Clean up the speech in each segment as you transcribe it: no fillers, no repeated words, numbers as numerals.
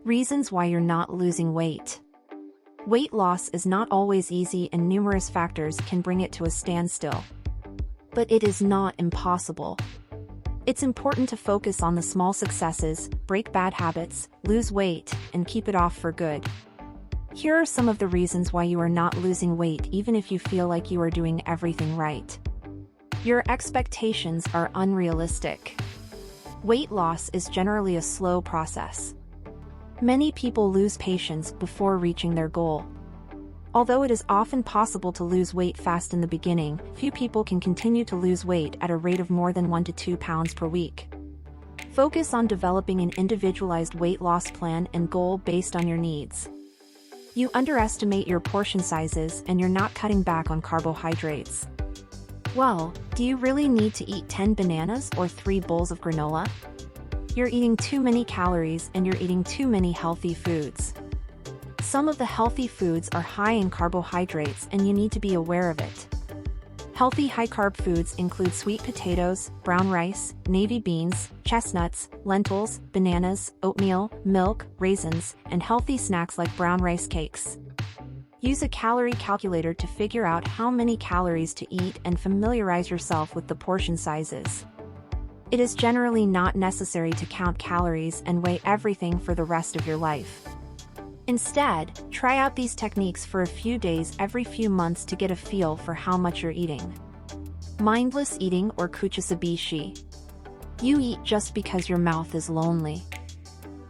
Reasons why you're not losing weight. Weight loss is not always easy and numerous factors can bring it to a standstill. But it is not impossible. It's important to focus on the small successes, break bad habits, lose weight, and keep it off for good. Here are some of the reasons why you are not losing weight even if you feel like you are doing everything right. Your expectations are unrealistic. Weight loss is generally a slow process. Many people lose patience before reaching their goal. Although it is often possible to lose weight fast in the beginning, few people can continue to lose weight at a rate of more than 1 to 2 pounds per week. Focus on developing an individualized weight loss plan and goal based on your needs. You underestimate your portion sizes and you're not cutting back on carbohydrates. Well, do you really need to eat 10 bananas or 3 bowls of granola? You're eating too many calories and you're eating too many healthy foods. Some of the healthy foods are high in carbohydrates and you need to be aware of it. Healthy high-carb foods include sweet potatoes, brown rice, navy beans, chestnuts, lentils, bananas, oatmeal, milk, raisins, and healthy snacks like brown rice cakes. Use a calorie calculator to figure out how many calories to eat and familiarize yourself with the portion sizes. It is generally not necessary to count calories and weigh everything for the rest of your life. Instead, try out these techniques for a few days every few months to get a feel for how much you're eating. Mindless eating or Kuchisabishi. You eat just because your mouth is lonely.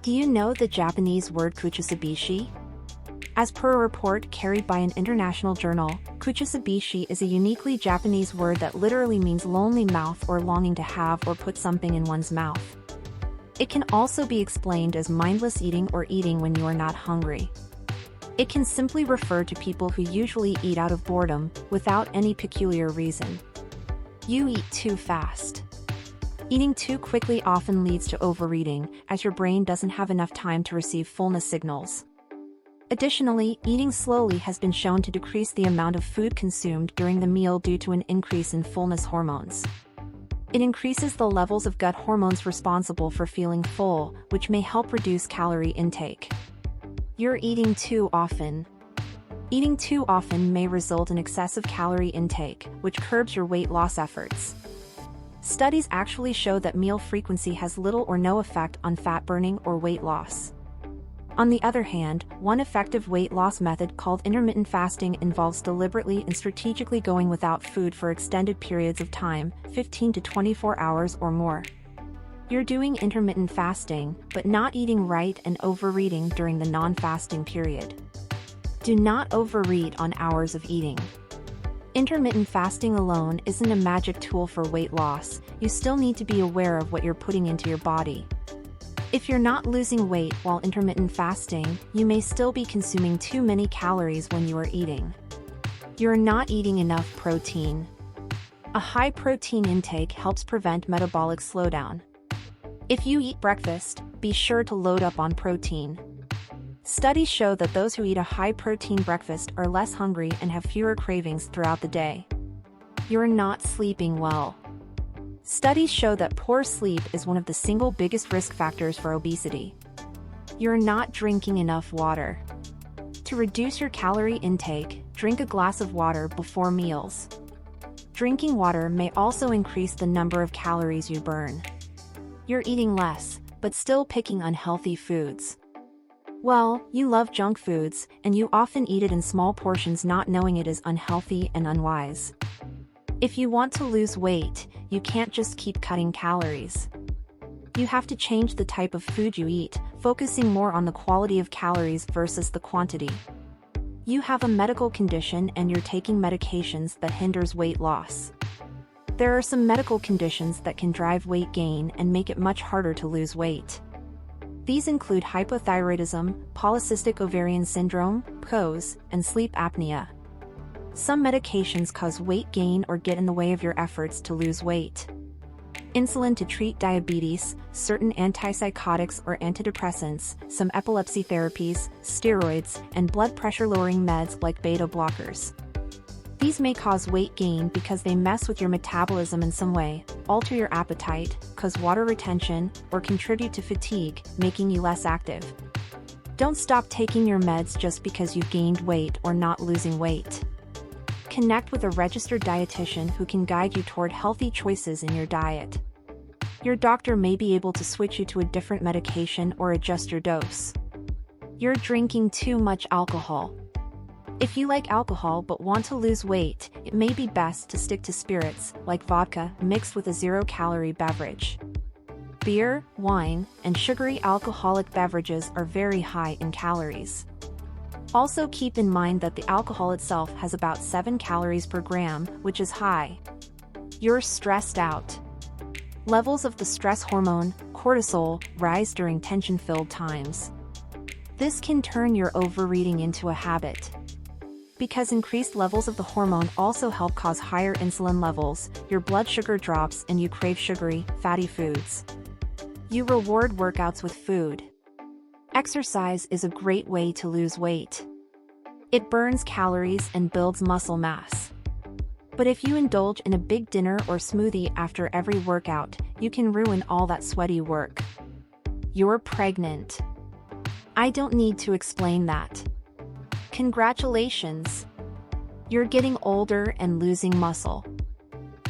Do you know the Japanese word Kuchisabishi? As per a report carried by an international journal, Kuchisabishi is a uniquely Japanese word that literally means lonely mouth or longing to have or put something in one's mouth. It can also be explained as mindless eating or eating when you are not hungry. It can simply refer to people who usually eat out of boredom, without any peculiar reason. You eat too fast. Eating too quickly often leads to overeating, as your brain doesn't have enough time to receive fullness signals. Additionally, eating slowly has been shown to decrease the amount of food consumed during the meal due to an increase in fullness hormones. It increases the levels of gut hormones responsible for feeling full, which may help reduce calorie intake. You're eating too often. Eating too often may result in excessive calorie intake, which curbs your weight loss efforts. Studies actually show that meal frequency has little or no effect on fat burning or weight loss. On the other hand, one effective weight loss method called intermittent fasting involves deliberately and strategically going without food for extended periods of time, 15 to 24 hours or more. You're doing intermittent fasting, but not eating right and overeating during the non-fasting period. Do not overeat on hours of eating. Intermittent fasting alone isn't a magic tool for weight loss. You still need to be aware of what you're putting into your body. If you're not losing weight while intermittent fasting, you may still be consuming too many calories when you are eating. You're not eating enough protein. A high protein intake helps prevent metabolic slowdown. If you eat breakfast, be sure to load up on protein. Studies show that those who eat a high protein breakfast are less hungry and have fewer cravings throughout the day. You're not sleeping well. Studies show that poor sleep is one of the single biggest risk factors for obesity. You're not drinking enough water. To reduce your calorie intake, drink a glass of water before meals. Drinking water may also increase the number of calories you burn. You're eating less, but still picking unhealthy foods. Well, you love junk foods, and you often eat it in small portions not knowing it is unhealthy and unwise. If you want to lose weight, you can't just keep cutting calories. You have to change the type of food you eat, focusing more on the quality of calories versus the quantity. You have a medical condition and you're taking medications that hinders weight loss. There are some medical conditions that can drive weight gain and make it much harder to lose weight. These include hypothyroidism, polycystic ovarian syndrome, PCOS, and sleep apnea. Some medications cause weight gain or get in the way of your efforts to lose weight. Insulin to treat diabetes, certain antipsychotics or antidepressants, some epilepsy therapies, steroids, and blood pressure-lowering meds like beta blockers. These may cause weight gain because they mess with your metabolism in some way, alter your appetite, cause water retention, or contribute to fatigue, making you less active. Don't stop taking your meds just because you've gained weight or not losing weight. Connect with a registered dietitian who can guide you toward healthy choices in your diet. Your doctor may be able to switch you to a different medication or adjust your dose. You're drinking too much alcohol. If you like alcohol but want to lose weight, it may be best to stick to spirits, like vodka, mixed with a zero-calorie beverage. Beer, wine, and sugary alcoholic beverages are very high in calories. Also keep in mind that the alcohol itself has about 7 calories per gram, which is high. You're stressed out. Levels of the stress hormone, cortisol, rise during tension-filled times. This can turn your overeating into a habit. Because increased levels of the hormone also help cause higher insulin levels, your blood sugar drops and you crave sugary, fatty foods. You reward workouts with food. Exercise is a great way to lose weight. It burns calories and builds muscle mass. But if you indulge in a big dinner or smoothie after every workout, you can ruin all that sweaty work. You're pregnant. I don't need to explain that. Congratulations! You're getting older and losing muscle.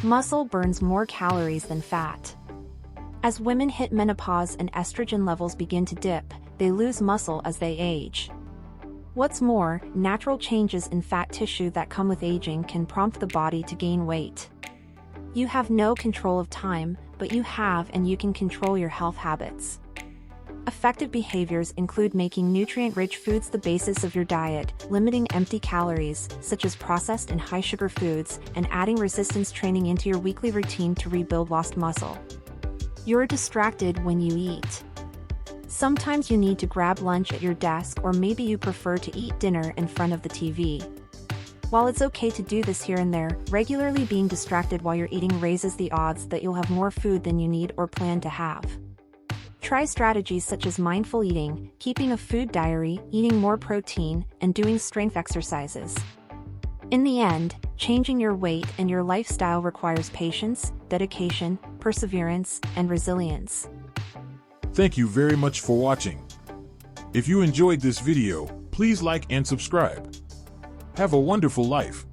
Muscle burns more calories than fat. As women hit menopause and estrogen levels begin to dip, they lose muscle as they age. What's more, natural changes in fat tissue that come with aging can prompt the body to gain weight. You have no control of time, but you have and you can control your health habits. Effective behaviors include making nutrient-rich foods the basis of your diet, limiting empty calories, such as processed and high-sugar foods, and adding resistance training into your weekly routine to rebuild lost muscle. You're distracted when you eat. Sometimes you need to grab lunch at your desk, or maybe you prefer to eat dinner in front of the TV. While it's okay to do this here and there, regularly being distracted while you're eating raises the odds that you'll have more food than you need or plan to have. Try strategies such as mindful eating, keeping a food diary, eating more protein, and doing strength exercises. In the end, changing your weight and your lifestyle requires patience, dedication, perseverance, and resilience. Thank you very much for watching. If you enjoyed this video, please like and subscribe. Have a wonderful life.